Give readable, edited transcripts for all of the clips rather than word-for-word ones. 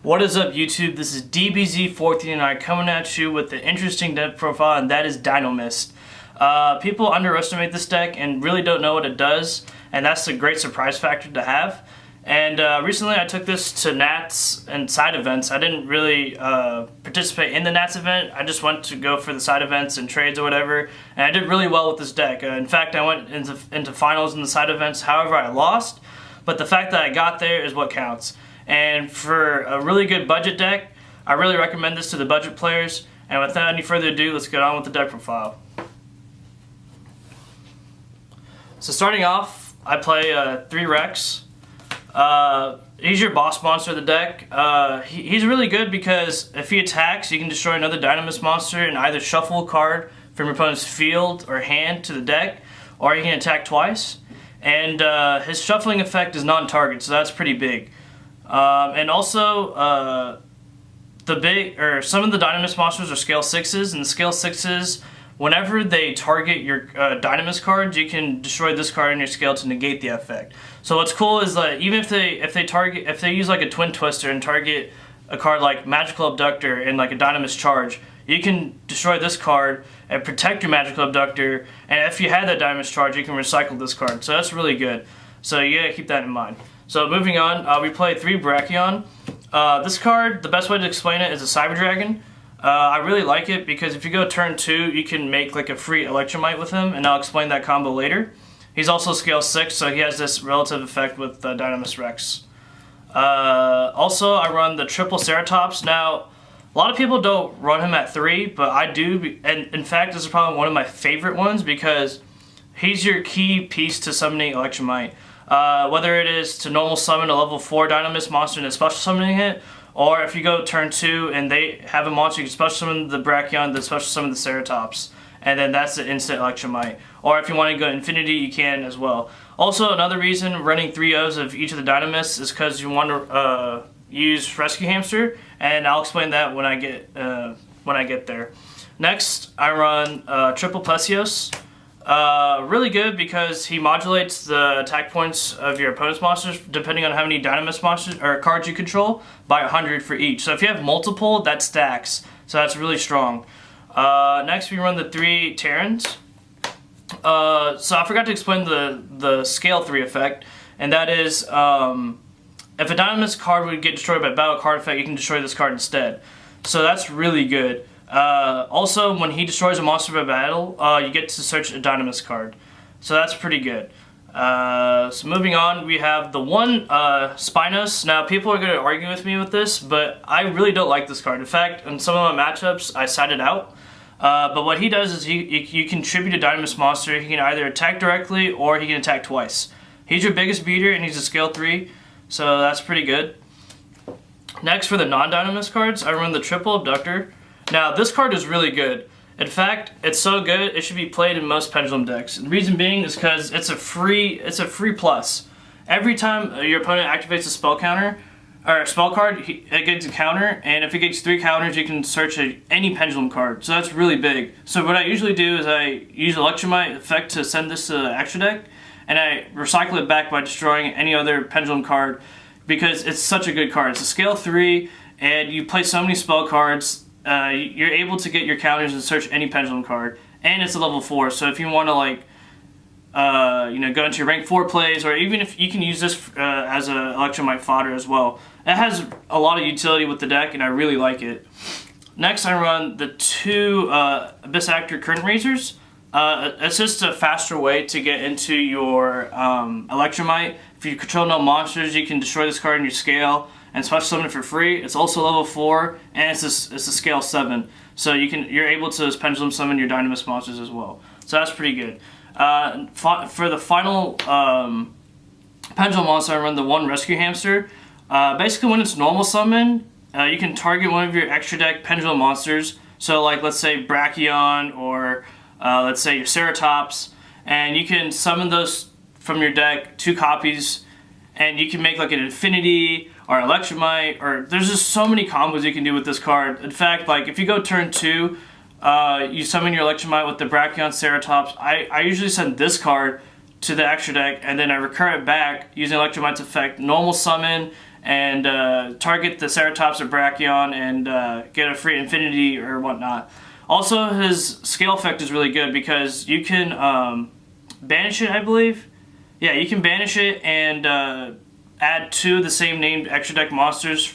What is up, YouTube? This is DBZ14 coming at you with the interesting deck profile, and that is Dinomist. People underestimate this deck and really don't know what it does, and that's a great surprise factor to have. And recently I took this to Nats and side events. I didn't really participate in the Nats event. I just went to go for the side events and trades or whatever, and I did really well with this deck. In fact, I went into finals in the side events. However, I lost, but the fact that I got there is what counts. And for a really good budget deck, I really recommend this to the budget players. And without any further ado, let's get on with the deck profile. So starting off, I play 3 Rex. He's your boss monster of the deck. He's really good because if he attacks, you can destroy another Dinomist monster and either shuffle a card from your opponent's field or hand to the deck, or he can attack twice. And his shuffling effect is non-target, so that's pretty big. And also, some of the Dinomist monsters are scale 6s, and the scale 6s, whenever they target your Dinomist cards, you can destroy this card in your scale to negate the effect. So what's cool is that even if they use like a Twin Twister and target a card like Magical Abductor and like a Dinomist Charge, you can destroy this card and protect your Magical Abductor, and if you had that Dinomist Charge, you can recycle this card. So that's really good. So you gotta keep that in mind. So moving on, we play 3 Brachion. This card, the best way to explain it is a Cyber Dragon. I really like it because if you go turn 2, you can make like a free Electromite with him, and I'll explain that combo later. He's also scale 6, so he has this relative effect with Dinomist Rex. Also, I run the triple Ceratops. Now, a lot of people don't run him at 3, but I do, and in fact, this is probably one of my favorite ones because he's your key piece to summoning Electromite. Whether it is to normal summon a level 4 Dinomist monster and a special summoning hit, or if you go turn 2 and they have a monster, you can special summon the Brachion, then special summon the Ceratops, and then that's the instant Electromite. Or if you want to go Infinity, you can as well. Also, another reason running 3 O's of each of the Dinomists is because you want to use Rescue Hamster, and I'll explain that when I get there. Next, I run triple Plesios. Really good because he modulates the attack points of your opponent's monsters depending on how many Dinomist monsters or cards you control by 100 for each. So if you have multiple, that stacks. So that's really strong. Next we run the 3 Terrans. So I forgot to explain the scale 3 effect, and that is if a Dinomist card would get destroyed by battle card effect, you can destroy this card instead. So that's really good. Also, when he destroys a monster by battle, you get to search a Dinomist card. So that's pretty good. So moving on, we have the 1 Spinos. Now, people are going to argue with me with this, but I really don't like this card. In fact, in some of my matchups, I side it out. But what he does is you contribute a Dinomist monster. He can either attack directly or he can attack twice. He's your biggest beater, and he's a scale 3, so that's pretty good. Next, for the non-Dinomist cards, I run the triple Abductor. Now, this card is really good. In fact, it's so good, it should be played in most Pendulum decks. The reason being is because it's a free plus. Every time your opponent activates a spell counter, or a spell card, it gets a counter, and if it gets 3 counters, you can search any Pendulum card. So that's really big. So what I usually do is I use Electromite effect to send this to the extra deck, and I recycle it back by destroying any other Pendulum card because it's such a good card. It's a scale 3, and you play so many spell cards. You're able to get your counters and search any Pendulum card, and it's a level 4. So if you want to like, go into your rank 4 plays, or even if you can use this as a Electromite fodder as well. It has a lot of utility with the deck, and I really like it. Next, I run the 2 Abyss Actor Curtain Raisers. It's just a faster way to get into your Electromite. If you control no monsters, you can destroy this card in your scale and special summon it for free. It's also level 4, and it's a scale 7. So you're able to pendulum summon your Dinomist monsters as well. So that's pretty good. For the final pendulum monster, I run the 1 Rescue Hamster. Basically, when it's normal summon, you can target one of your extra deck pendulum monsters. So like, let's say Brachion, or let's say your Ceratops, and you can summon those from your deck, 2 copies, and you can make like an Infinity or Electromite, or there's just so many combos you can do with this card. In fact, like if you go turn 2, you summon your Electromite with the Brachion Ceratops. I usually send this card to the extra deck, and then I recur it back using Electromite's effect, normal summon, and target the Ceratops or Brachion and get a free Infinity or whatnot. Also, his scale effect is really good because you can banish it, I believe. Yeah, you can banish it and add 2 of the same named extra deck monsters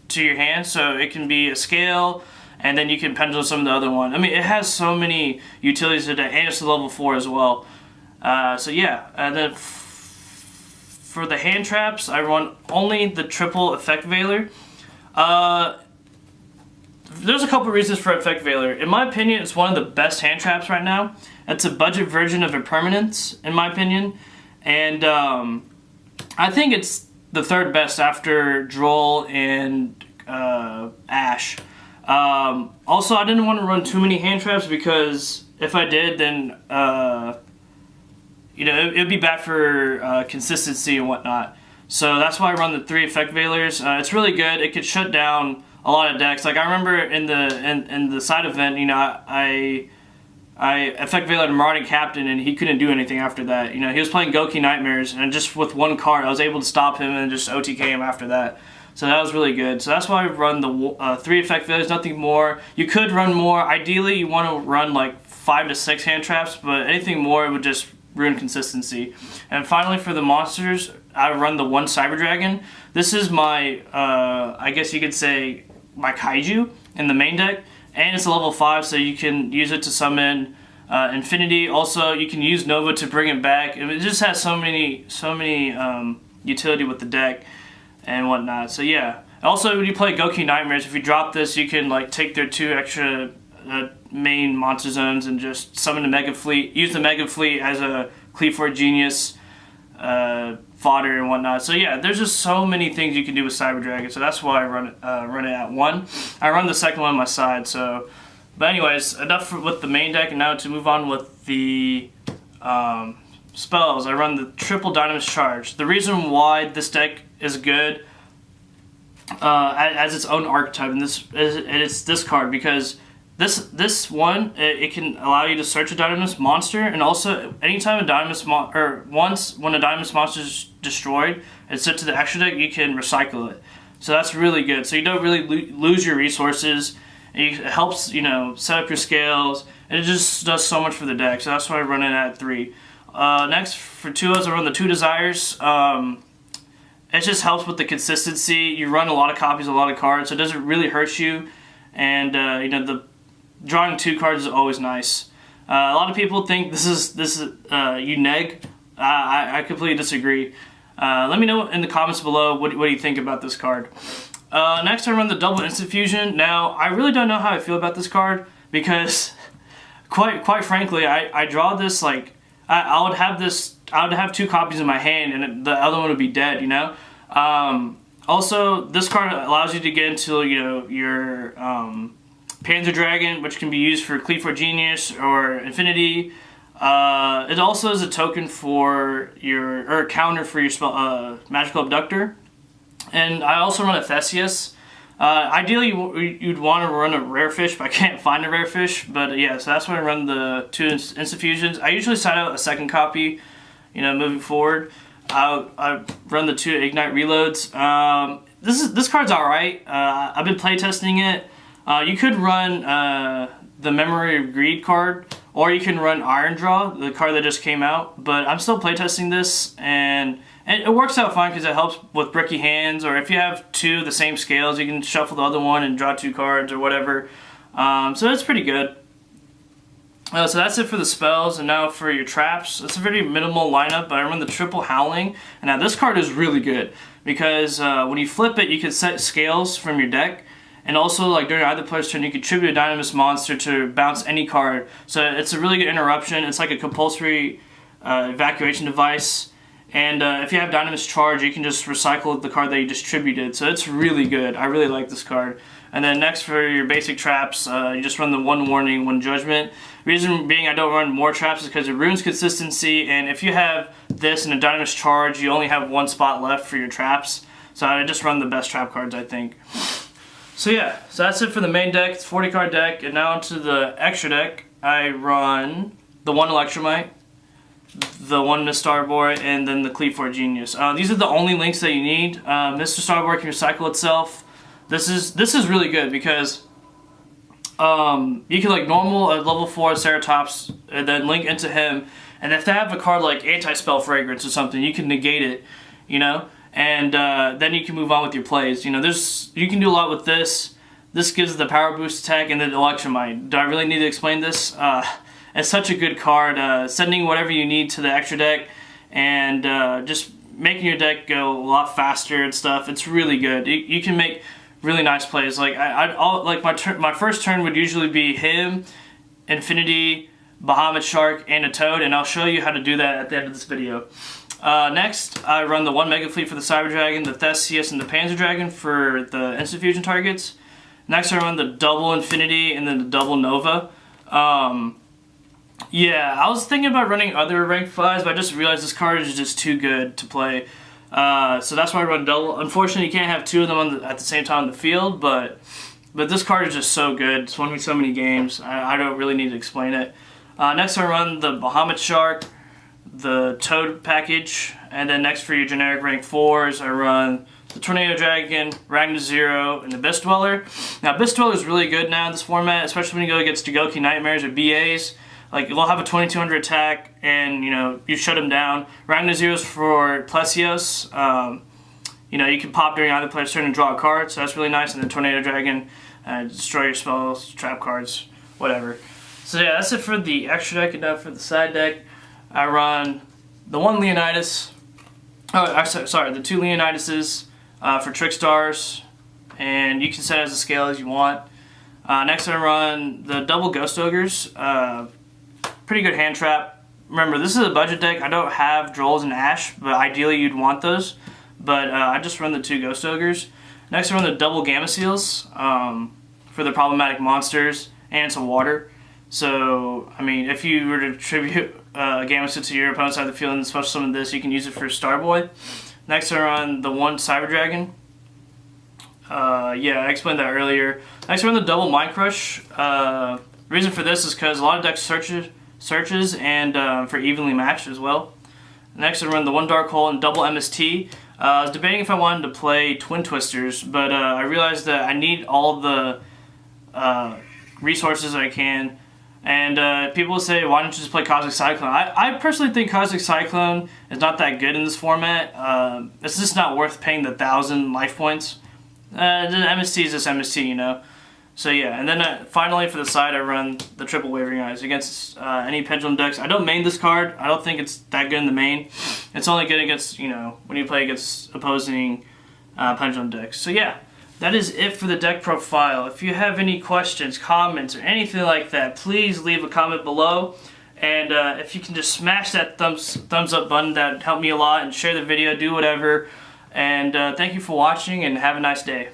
to your hand, so it can be a scale, and then you can pendulum some of the other one. I mean, it has so many utilities today, and it's a level 4 as well. So yeah, and then for the hand traps, I run only the triple Effect Veiler. There's a couple reasons for Effect Veiler. In my opinion, it's one of the best hand traps right now. It's a budget version of Impermanence, in my opinion, and I think it's the 3rd best after Droll and Ash. Also, I didn't want to run too many hand traps because if I did, then you know, it would be bad for consistency and whatnot. So that's why I run the 3 Effect Veilers. It's really good. It could shut down a lot of decks. Like I remember in the side event, you know, I Effect Veilered Marauding Captain, and he couldn't do anything after that. You know, he was playing Goki Nightmares, and just with 1 card, I was able to stop him and just OTK him after that. So that was really good. So that's why I run the 3 Effect Veilers, nothing more. You could run more. Ideally, you want to run like 5 to 6 hand traps, but anything more, it would just ruin consistency. And finally, for the monsters, I run the 1 Cyber Dragon. This is my, I guess you could say, my Kaiju in the main deck. And it's a level 5, so you can use it to summon Infinity. Also, you can use Nova to bring it back. It just has so many utility with the deck and whatnot. So yeah. Also, when you play Goki Nightmares, if you drop this, you can like take their 2 extra main monster zones and just summon the Mega Fleet. Use the Mega Fleet as a Cleaver Genius fodder and whatnot. So yeah, there's just so many things you can do with Cyber Dragon. So that's why I run it at 1. I run the second one on my side. So, but anyways, enough with the main deck, and now to move on with the spells. I run the triple Dinomist Charge. The reason why this deck is good as its own archetype, and it's this card, because this one, it can allow you to search a Dinomist monster, and also anytime a Dinomist when a Dinomist monster is destroyed and sent to the extra deck, you can recycle it. So that's really good. So you don't really lose your resources. It helps, you know, set up your scales, and it just does so much for the deck. So that's why I run it at 3. Next, for 2Os, I run the 2 Desires. It just helps with the consistency. You run a lot of copies, a lot of cards, so it doesn't really hurt you. And you know, the drawing 2 cards is always nice. A lot of people think this is you neg. I completely disagree. Let me know in the comments below what do you think about this card. Next, I run the double Instant Fusion. Now, I really don't know how I feel about this card because, quite frankly, I draw this like I would have 2 copies in my hand, and the other one would be dead. You know. Also, this card allows you to get into, you know, your Panzer Dragon, which can be used for Cleaver Genius or Infinity. It also is a token for your, or a counter for your spell, Magical Abductor. And I also run a Theseus. Ideally, you'd want to run a Rare Fish, but I can't find a Rare Fish. But yeah, so that's when I run the 2 Instant Fusions. I usually side out a second copy, you know, moving forward. I run the 2 Ignite Reloads. This card's alright. I've been playtesting it. You could run the Memory of Greed card, or you can run Iron Draw, the card that just came out. But I'm still playtesting this, and it works out fine because it helps with bricky hands, or if you have 2 of the same scales, you can shuffle the other one and draw 2 cards or whatever. So it's pretty good. So that's it for the spells, and now for your traps. It's a very minimal lineup, but I run the triple Howling. And now this card is really good because when you flip it, you can set scales from your deck. And also, like during either player's turn, you can tribute a Dinomist monster to bounce any card. So it's a really good interruption. It's like a compulsory evacuation device. And if you have Dinomist Charge, you can just recycle the card that you distributed. So it's really good. I really like this card. And then next for your basic traps, you just run the 1 Warning, 1 Judgment. Reason being I don't run more traps is because it ruins consistency. And if you have this and a Dinomist Charge, you only have 1 spot left for your traps. So I just run the best trap cards, I think. So yeah, so that's it for the main deck. It's a 40 card deck. And now into the extra deck, I run the 1 Electromite, the one Miss Starboy, and then the Cleat 4 Genius. These are the only links that you need. Mr. Starboy can recycle itself. This is really good because you can like normal at level 4 Ceratops and then link into him, and if they have a card like Anti-Spell Fragrance or something, you can negate it, you know, and then you can move on with your plays. You know, you can do a lot with this. This gives the power boost attack and then Electromite. Do I really need to explain this? It's such a good card. Sending whatever you need to the extra deck and just making your deck go a lot faster and stuff. It's really good. You can make really nice plays. Like my first turn would usually be him, Infinity, Bahamut Shark, and a Toad, and I'll show you how to do that at the end of this video. Next, I run the 1 Mega Fleet for the Cyber Dragon, the Theseus, and the Panzer Dragon for the Instant Fusion targets. Next, I run the double Infinity and then the double Nova. Yeah, I was thinking about running other rank 5s, but I just realized this card is just too good to play. So that's why I run double. Unfortunately, you can't have 2 of them at the same time in the field, but this card is just so good. It's won me so many games. I don't really need to explain it. Next, I run the Bahamut Shark, the Toad package, and then next for your generic rank 4s, I run the Tornado Dragon, Ragnar Zero, and the Abyss Dweller. Now, Abyss Dweller is really good now in this format, especially when you go against Dagoki Nightmares or BAs. Like, you'll have a 2200 attack, and, you know, you shut him down. Ragnar Zero's for Plesios. You know, you can pop during either player's turn and draw a card, so that's really nice. And then Tornado Dragon, destroy your spells, trap cards, whatever. So yeah, that's it for the extra deck, and now for the side deck, I run the 1 Leonidas. Oh, sorry, the 2 Leonidases for Trickstars, and you can set it as a scale as you want. Next, I run the double Ghost Ogres. Pretty good hand trap. Remember, this is a budget deck. I don't have Drolls and Ash, but ideally you'd want those. But I just run the 2 Ghost Ogres. Next, I run the double Gamma Seals for the problematic monsters and some water. So, I mean, if you were to tribute Gamma Seal to your opponent's side of the field and special summon this, you can use it for Starboy. Next, I run the 1 Cyber Dragon. Yeah, I explained that earlier. Next, I run the double Mind Crush. The reason for this is because a lot of decks searches and for evenly matched as well. Next, I run the 1 Dark Hole and double MST. I was debating if I wanted to play Twin Twisters, but I realized that I need all the resources I can. And people will say, why don't you just play Cosmic Cyclone? I personally think Cosmic Cyclone is not that good in this format. It's just not worth paying the 1,000 life points. The MST is just MST, you know. So yeah, and then finally for the side, I run the triple Wavering Eyes against any Pendulum decks. I don't main this card. I don't think it's that good in the main. It's only good against, you know, when you play against opposing Pendulum decks. So yeah, that is it for the deck profile. If you have any questions, comments, or anything like that, please leave a comment below. And if you can just smash that thumbs up button, that would help me a lot, and share the video, do whatever. And thank you for watching, and have a nice day.